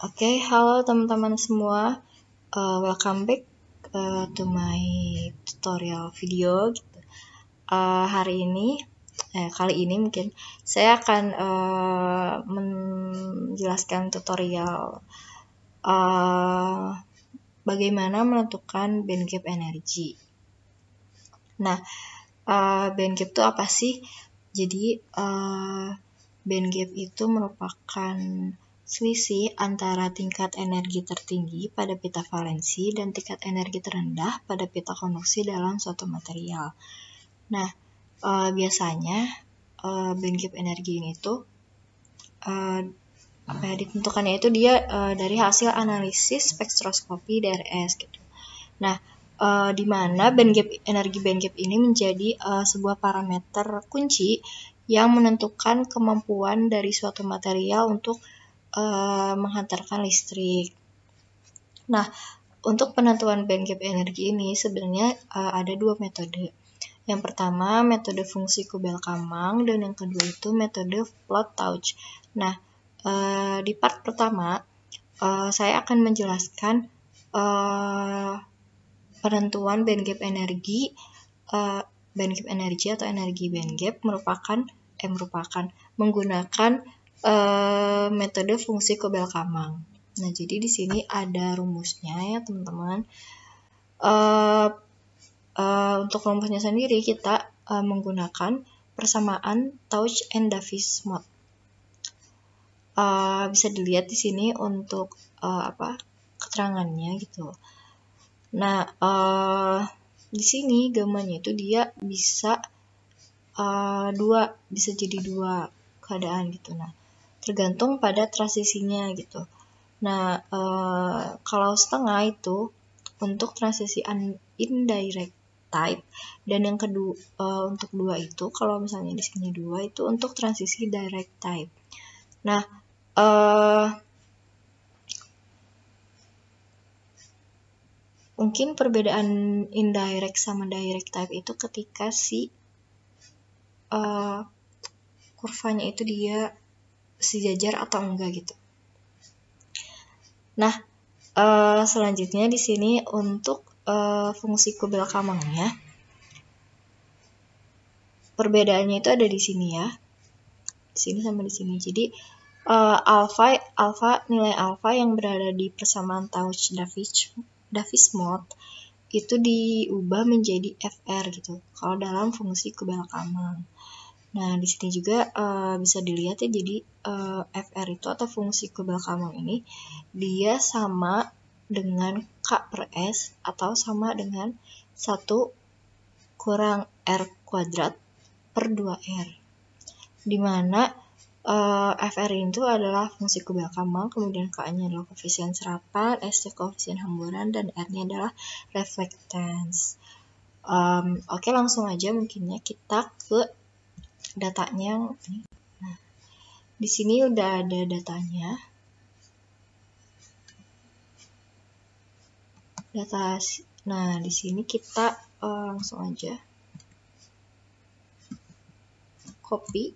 Oke, halo teman-teman semua. Welcome back to my tutorial video. Gitu. Kali ini mungkin saya akan menjelaskan tutorial bagaimana menentukan band gap energi. Nah, band gap itu apa sih? Jadi, band gap itu merupakan selisih antara tingkat energi tertinggi pada pita valensi dan tingkat energi terendah pada pita konduksi dalam suatu material. Nah, biasanya band gap energi ini tuh ditentukannya itu dia dari hasil analisis spektroskopi DRS gitu. Nah, di mana energi band gap ini menjadi sebuah parameter kunci yang menentukan kemampuan dari suatu material untuk menghantarkan listrik. Nah, untuk penentuan band gap energi ini sebenarnya ada dua metode. Yang pertama, metode fungsi Kubel-Kamang, dan yang kedua itu metode Float-Tauch. Nah, di part pertama, saya akan menjelaskan penentuan band gap energi. Band gap energi atau energi band gap merupakan menggunakan metode fungsi Kubel-Kamang. Nah, jadi di sini ada rumusnya ya teman-teman. Untuk rumusnya sendiri kita menggunakan persamaan Tauch and Davis mode. Bisa dilihat di sini untuk keterangannya gitu. Nah, di sini gamanya itu dia bisa bisa jadi dua keadaan gitu. Nah, tergantung pada transisinya gitu. Nah, kalau setengah itu untuk transisi indirect type, dan yang kedua untuk dua itu kalau misalnya di sini dua itu untuk transisi direct type. Nah, mungkin perbedaan indirect sama direct type itu ketika si kurvanya itu dia sejajar atau enggak gitu. Nah, selanjutnya di sini untuk fungsi Kubel-Kamangnya, perbedaannya itu ada di sini ya, di sini sama di sini. Jadi nilai alfa yang berada di persamaan Tauch-Davis mode itu diubah menjadi FR gitu kalau dalam fungsi Kubel-Kamang. Nah, di sini juga bisa dilihat ya, jadi FR itu atau fungsi Kubel-Kamang ini dia sama dengan K per S atau sama dengan 1 kurang R kuadrat per 2R, di mana FR itu adalah fungsi Kubel-Kamang, kemudian K-nya adalah koefisien serapan, S-nya koefisien hamburan, dan R-nya adalah reflectance. Oke, langsung aja mungkinnya kita ke datanya. Nah, di sini udah ada datanya. Nah, di sini kita langsung aja copy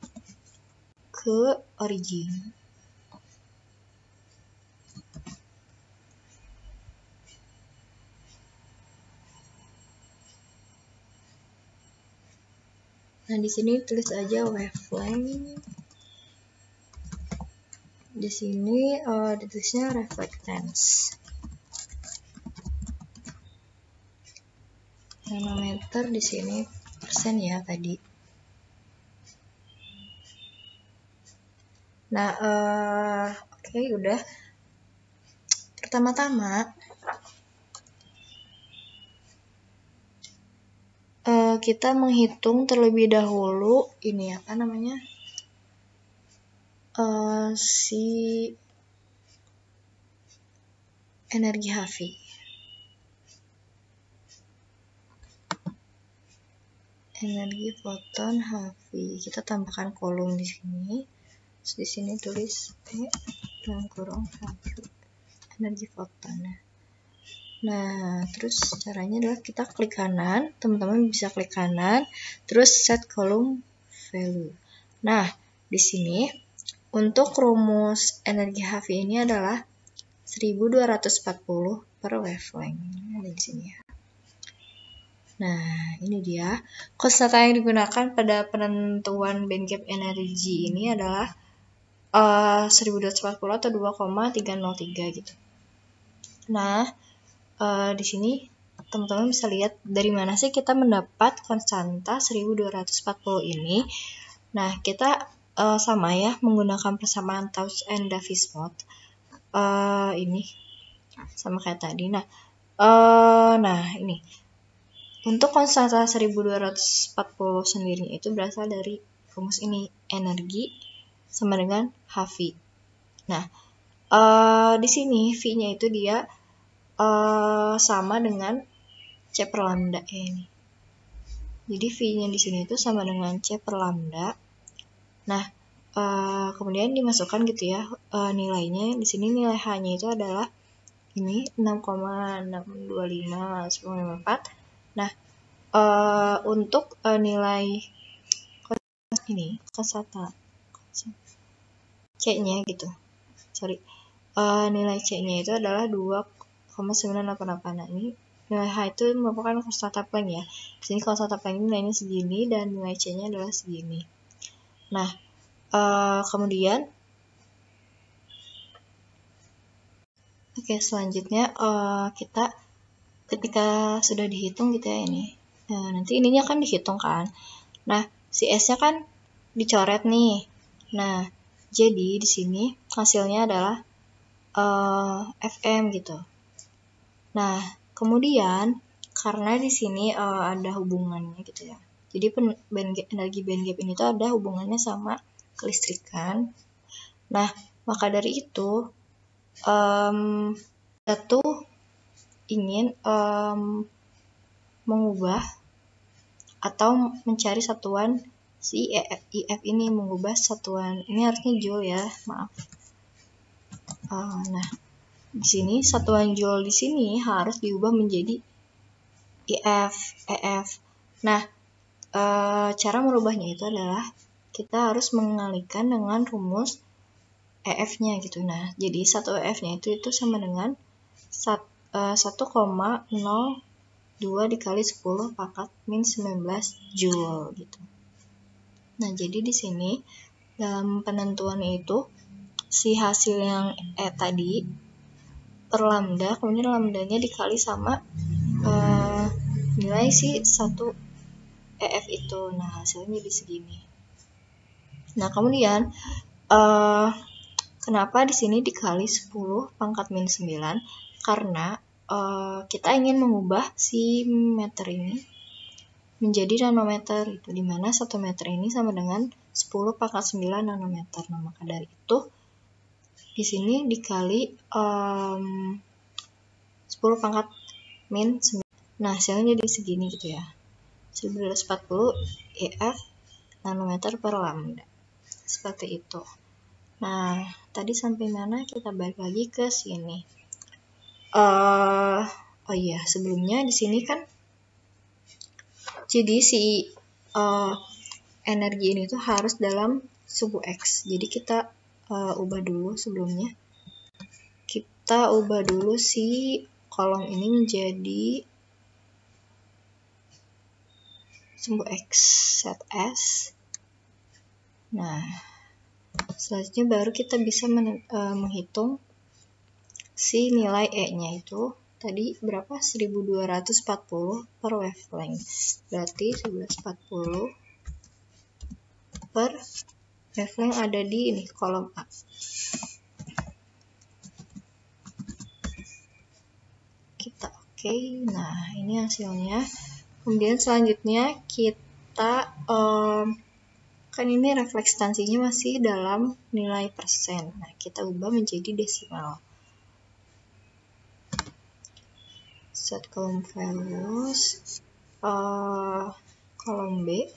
ke origin. Nah, di sini tulis aja wavelength. Di sini ditulisnya reflectance. Nanometer di sini persen ya tadi. Nah, oke, udah. Pertama-tama kita menghitung terlebih dahulu ini apa namanya? Si energi HV. Energi foton HV. Kita tambahkan kolom di sini. Terus di sini tulis P dalam kurung HV. Energi foton. Nah, terus caranya adalah kita klik kanan. Teman-teman bisa klik kanan, terus set column value. Nah, di sini untuk rumus energi HV ini adalah 1240 per wavelength. Ada di sini ya. Nah, ini dia. Konstanta yang digunakan pada penentuan bandgap energi ini adalah 1240 atau 2,303 gitu. Nah, di sini teman-teman bisa lihat dari mana sih kita mendapat konstanta 1240 ini. Nah, kita sama ya menggunakan persamaan Tausch and Davis-Moth. Ini sama kayak tadi. Nah, ini. Untuk konstanta 1240 sendiri itu berasal dari rumus ini, energi sama dengan Hv. Nah, di sini V-nya itu dia sama dengan C per lambda ini. Jadi V-nya di sini itu sama dengan C per lambda. Nah, kemudian dimasukkan gitu ya nilainya. Di sini nilai H-nya itu adalah ini 6,625 Nah, untuk nilai ini konstanta C-nya gitu. Nilai C-nya itu adalah 2,988. Nah, ini nilai H itu merupakan konstanta Planck ya. Di sini konstanta Planck ini nilainya segini dan nilai C-nya adalah segini. Nah, kemudian selanjutnya kita ketika sudah dihitung gitu ya ini. Nah, nanti ininya kan dihitung kan. Nah, si S-nya kan dicoret nih. Nah, jadi di sini hasilnya adalah Fm gitu. Nah, kemudian karena di sini ada hubungannya gitu ya. Jadi energi bandgap ini tuh ada hubungannya sama kelistrikan. Nah, maka dari itu kita tuh ingin mengubah atau mencari satuan si IF ini, mengubah satuan ini harusnya joule ya, maaf. Nah, di sini satuan joule di sini harus diubah menjadi IF, EF. Nah, cara merubahnya itu adalah kita harus mengalihkan dengan rumus EF-nya gitu. Nah, jadi 1 EF-nya itu sama dengan 1,02 dikali 10 pangkat min 19 Joule gitu. Nah, jadi di sini dalam penentuan itu si hasil yang tadi per lambda, kemudian lambdanya dikali sama nilai si 1 EF itu. Nah, hasilnya jadi segini. Nah, kemudian kenapa di sini dikali 10 pangkat min 9? Karena kita ingin mengubah si meter ini menjadi nanometer, itu dimana 1 meter ini sama dengan 10 pangkat 9 nanometer. Nah, maka dari itu di sini dikali 10 pangkat min 9. Nah, hasilnya jadi segini gitu ya. 1240 EF nanometer per lambda. Seperti itu. Nah, tadi sampai mana? Kita balik lagi ke sini. Sebelumnya di sini kan jadi si energi ini tuh harus dalam suhu X. Jadi kita ubah dulu sebelumnya. Kita ubah dulu si kolom ini menjadi sumbu X set S. Nah, selanjutnya baru kita bisa menghitung si nilai E-nya itu tadi berapa? 1240 per wavelength. Berarti 1240 per wavelength ada di ini kolom A. Kita oke. Nah, ini hasilnya. Kemudian selanjutnya kita kan ini reflektansinya masih dalam nilai persen. Nah, kita ubah menjadi desimal. Set kolom values, kolom B,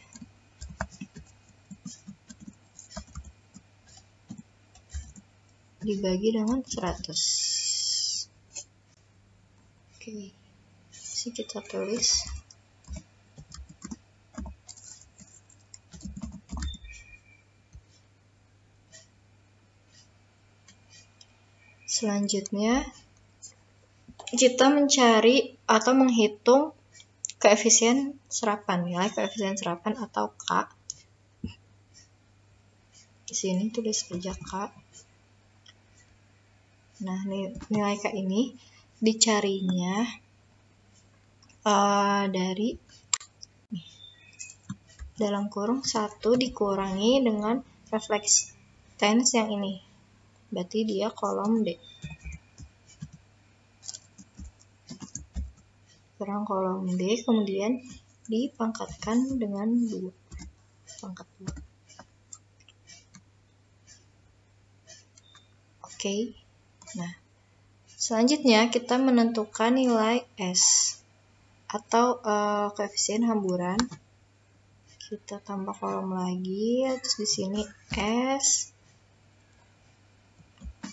dibagi dengan 100. Oke, sih kita tulis. Selanjutnya kita mencari atau menghitung koefisien serapan, nilai koefisien serapan atau K. Di sini tulis saja K. Nah, nilai K ini dicarinya dari dalam kurung 1 dikurangi dengan reflektance yang ini. Berarti dia kolom D. Kurang kolom D, kemudian dipangkatkan dengan 2. Pangkat 2. Oke. Nah, selanjutnya kita menentukan nilai S atau koefisien hamburan. Kita tambah kolom lagi, terus di sini S,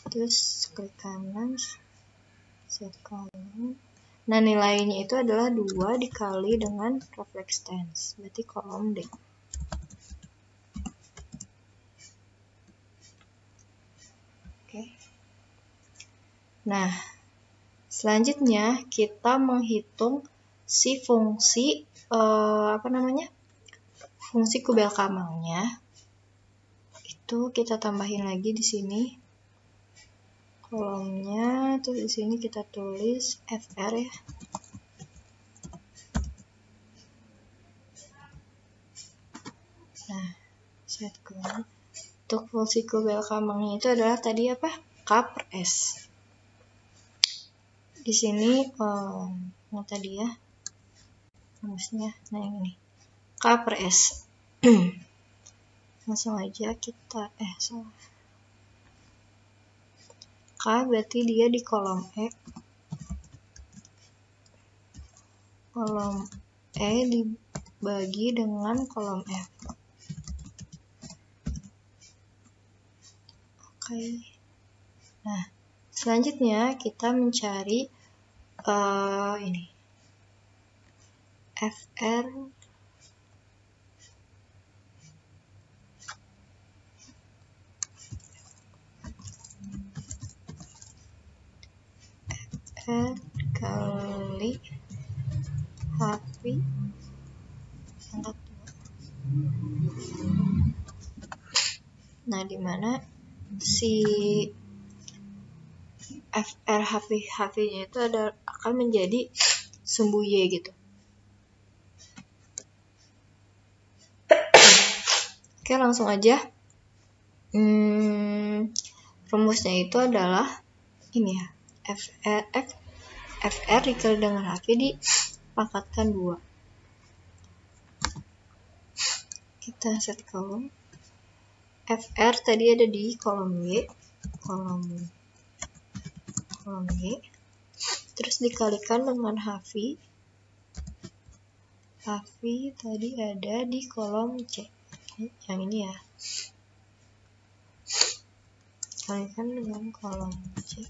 terus klik kanan, set kolom. Nah, nilainya itu adalah 2 dikali dengan reflektance, berarti kolom D. Oke. Nah, selanjutnya kita menghitung si fungsi fungsi Kubel-Kamangnya. Itu kita tambahin lagi di sini kolomnya, terus di sini kita tulis FR ya. Nah, set kolom. Untuk fungsi Kubel-Kamangnya itu adalah tadi apa? K per S. Di sini yang tadi ya, rumusnya, nah yang ini K per S. Langsung aja kita salah. K berarti dia di kolom E. Kolom E dibagi dengan kolom F. Oke. Nah, selanjutnya kita mencari ini FR kali HP pangkat 2. Nah, dimana si FR HP-nya itu akan menjadi sumbu Y gitu. Oke, langsung aja. Rumusnya itu adalah ini ya, FR dikali dengan HP dipangkatkan 2. Kita set kolom. FR tadi ada di kolom Y, kolom Y, terus dikalikan dengan HV. HV tadi ada di kolom C, yang ini ya, kalikan dengan kolom C.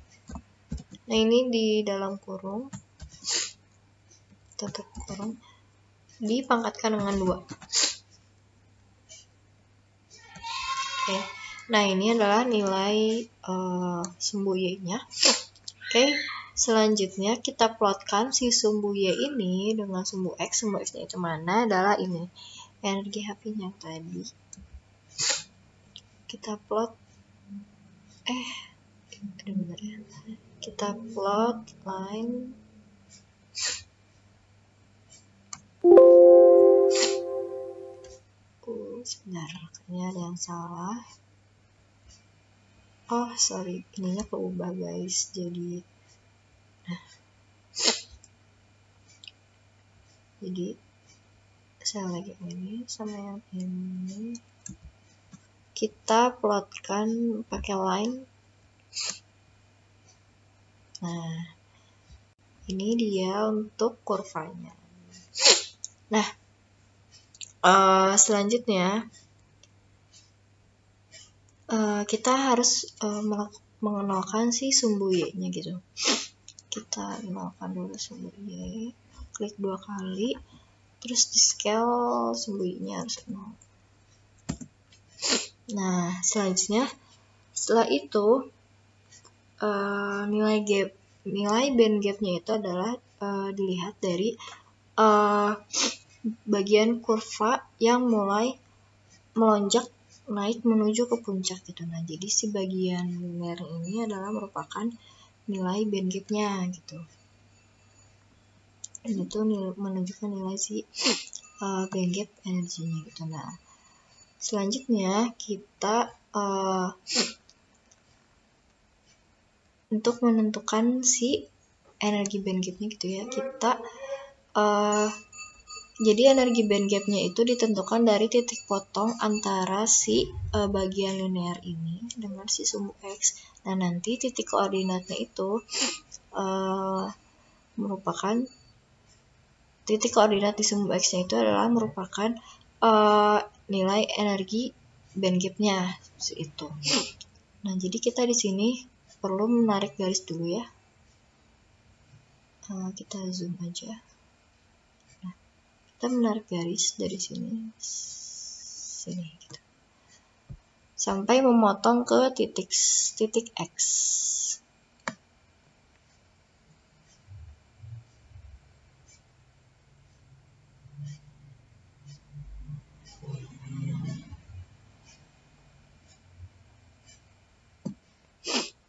Nah, ini di dalam kurung, tutup kurung, dipangkatkan dengan 2. Oke. Nah, ini adalah nilai sumbu Y-nya. Oke, selanjutnya kita plotkan si sumbu Y ini dengan sumbu X. Sumbu X-nya itu mana? Adalah ini, energi HP-nya tadi. Kita plot, benar ya. Kita plot line sebentar, kayaknya ada yang salah. Oh, sorry, ininya keubah guys. Jadi saya lagi ini sama yang ini. Kita plotkan pakai line. Nah, ini dia untuk kurvanya. Nah, selanjutnya kita harus mengenalkan si sumbu Y-nya gitu. Kita nolkan dulu sumbu Y, klik 2 kali, terus di scale sumbu Y-nya harus 0. Nah, selanjutnya setelah itu nilai band gapnya itu adalah dilihat dari bagian kurva yang mulai melonjak naik menuju ke puncak gitu. Nah, jadi si bagian linear ini adalah merupakan nilai band gapnya gitu. Ini tuh menunjukkan nilai si band gap energinya gitu. Nah, selanjutnya kita untuk menentukan si energi band gapnya gitu ya, kita jadi energi band gapnya itu ditentukan dari titik potong antara si bagian linear ini dengan si sumbu X. Nah, nanti titik koordinatnya itu merupakan titik koordinat di sumbu X-nya itu adalah merupakan nilai energi band gapnya itu. Nah, jadi kita di sini perlu menarik garis dulu ya. Kita zoom aja. Nah, kita menarik garis dari sini gitu. Sampai memotong ke titik X.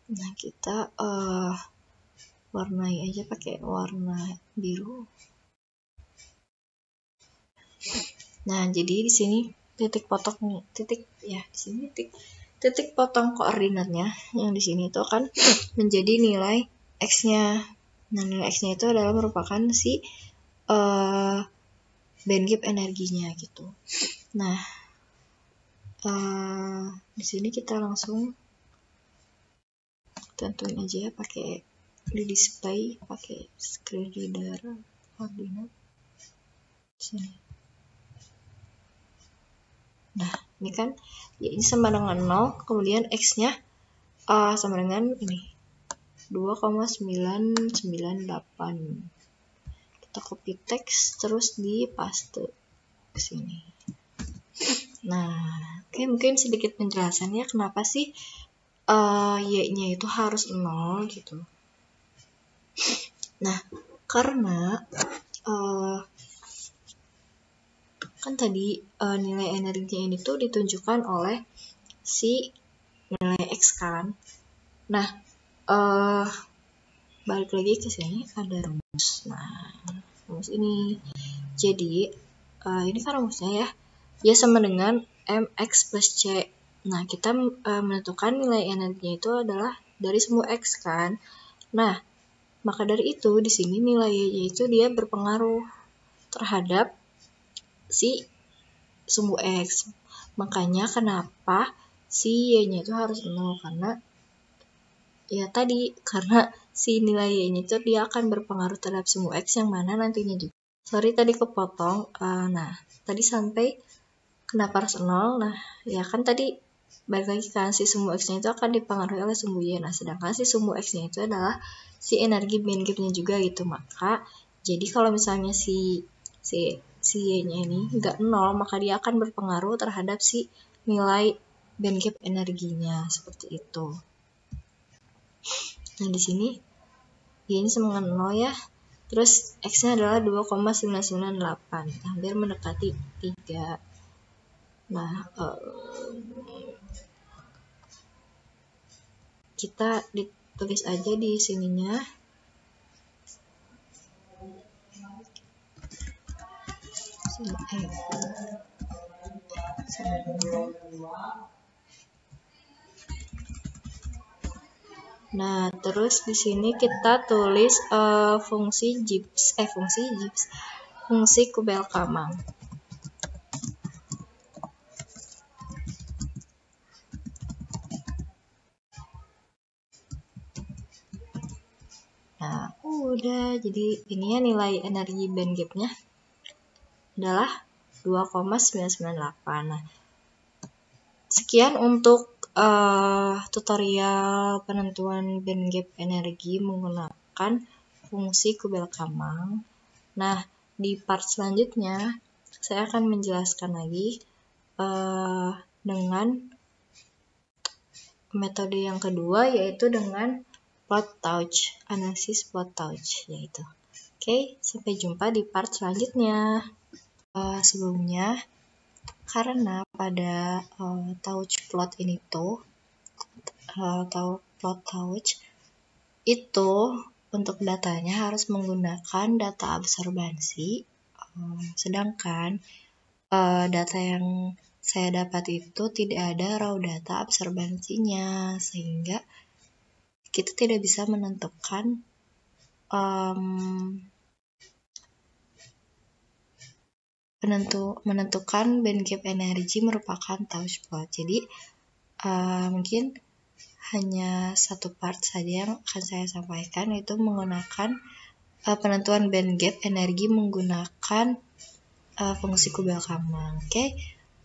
Nah, kita warnai aja pakai warna biru. Nah, jadi di sini titik potong koordinatnya yang di sini itu akan menjadi nilai X-nya. Nah, nilai X-nya itu adalah merupakan si band gap energinya gitu. Nah, di sini kita langsung tentuin aja ya pakai di display pakai screen reader koordinat sini. Nah, ini kan ya ini sama dengan 0, kemudian X-nya sama dengan ini 2,998. Kita copy teks terus di paste ke sini. Nah, oke, mungkin sedikit penjelasannya kenapa sih Y-nya itu harus 0 gitu. Nah, karena kan tadi nilai energinya ini tuh ditunjukkan oleh si nilai X kan. Nah, balik lagi ke sini ada rumus. Nah, rumus ini. Jadi, ini kan rumusnya ya. Y sama dengan MX plus C. Nah, kita menentukan nilai energinya itu adalah dari sumbu X kan. Nah, maka dari itu di sini nilai Y-nya itu dia berpengaruh terhadap si sumbu X. Makanya kenapa si Y-nya itu harus 0, karena ya tadi karena si nilai Y-nya itu dia akan berpengaruh terhadap sumbu X yang mana nantinya juga. Sorry tadi kepotong. Nah, tadi sampai kenapa harus 0? Nah, ya kan tadi balik lagi kan si sumbu X-nya itu akan dipengaruhi oleh sumbu Y. Nah, sedangkan si sumbu X-nya itu adalah si energi band gap-nya juga gitu. Maka jadi kalau misalnya si Y-nya ini enggak 0, maka dia akan berpengaruh terhadap si nilai band gap energinya seperti itu. Nah, di sini Y-nya sama dengan 0 ya. Terus X-nya adalah 2,998, hampir mendekati 3. Nah, kita ditulis aja di sininya. Nah, terus di sini kita tulis fungsi Kubel-Kamang. Nah, udah. Jadi ini ya nilai energi band gap-nya adalah 2,998. Nah, sekian untuk tutorial penentuan band gap energi menggunakan fungsi Kubel-Kamang. Nah, di part selanjutnya saya akan menjelaskan lagi dengan metode yang kedua, yaitu dengan plot touch, analisis plot touch yaitu. Oke, sampai jumpa di part selanjutnya. Sebelumnya, karena pada touch plot ini tuh, plot touch itu untuk datanya harus menggunakan data absorbansi, sedangkan data yang saya dapat itu tidak ada raw data absorbansinya, sehingga kita tidak bisa menentukan band gap energi merupakan touch plot. Jadi mungkin hanya satu part saja yang akan saya sampaikan, yaitu menggunakan penentuan band gap energi menggunakan fungsi Kugelkammer. Oke.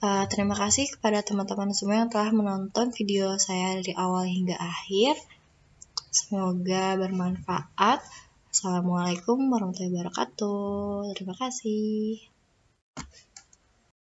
Terima kasih kepada teman-teman semua yang telah menonton video saya dari awal hingga akhir. Semoga bermanfaat. Assalamualaikum warahmatullahi wabarakatuh. Terima kasih.